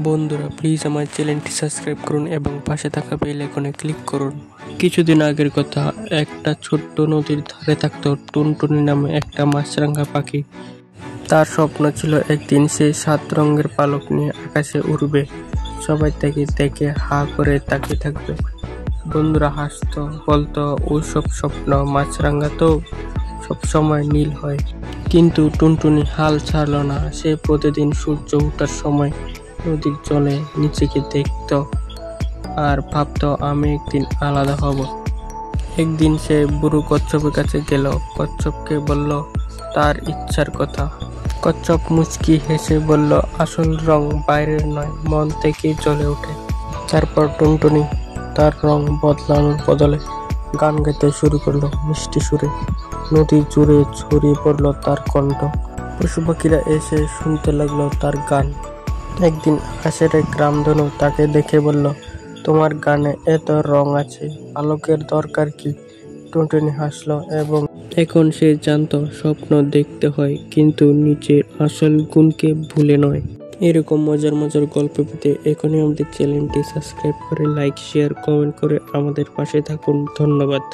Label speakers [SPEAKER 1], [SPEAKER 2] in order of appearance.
[SPEAKER 1] বন্ধুরা প্লিজ আমার চ্যানেলটি সাবস্ক্রাইব করুন এবং পাশে থাকা বেল আইকনে ক্লিক করুন। কিছুদিন আগের কথা, একটা ছোট্ট নদীর ধারে থাকতো টুনটুনি নামে একটা মাছরাঙা পাখি। তার স্বপ্ন ছিল একদিন সে 7 রঙের পালক নিয়ে আকাশে উড়বে, সবাই তাকে দেখে হা করে তাকিয়ে থাকবে। বন্ধুরা হাসতো, বলতো ওইসব স্বপ্ন, মাছরাঙা তো সবসময় নীল হয়। কিন্তু টুনটুনি হাল ছাড়ল না। সে প্রতিদিন সূর্য ওঠার সময় নদীর জলে নিচেকে দেখত আর ভাবতো আমি একদিন আলাদা হব। একদিন সে বুড়ো কচ্ছপের কাছে গেল, কচ্ছপকে বলল তার ইচ্ছার কথা। কচ্ছপ মুচকি হেসে বলল, আসল রং বাইরের নয়, মন থেকেই জ্বলে ওঠে। তারপর টুনটুনি তার রং বদলানোর বদলে গান গাইতে শুরু করলো মিষ্টি সুরে। নদী জুড়ে ছড়িয়ে পড়লো তার কণ্ঠ। পশু পাখিরা এসে শুনতে লাগলো তার গান। একদিন আকাশের এক রামধনু তাকে দেখে বলল, তোমার গানে এত রং আছে, আলোকের দরকার কি? টুনটুনি হাসলো এবং এখন সে জানতো স্বপ্ন দেখতে হয়, কিন্তু নিজের আসল গুণকে ভুলে নয়। এরকম মজার মজার গল্প পেতে এখনই আমাদের চ্যানেলটি সাবস্ক্রাইব করে লাইক, শেয়ার, কমেন্ট করে আমাদের পাশে থাকুন। ধন্যবাদ।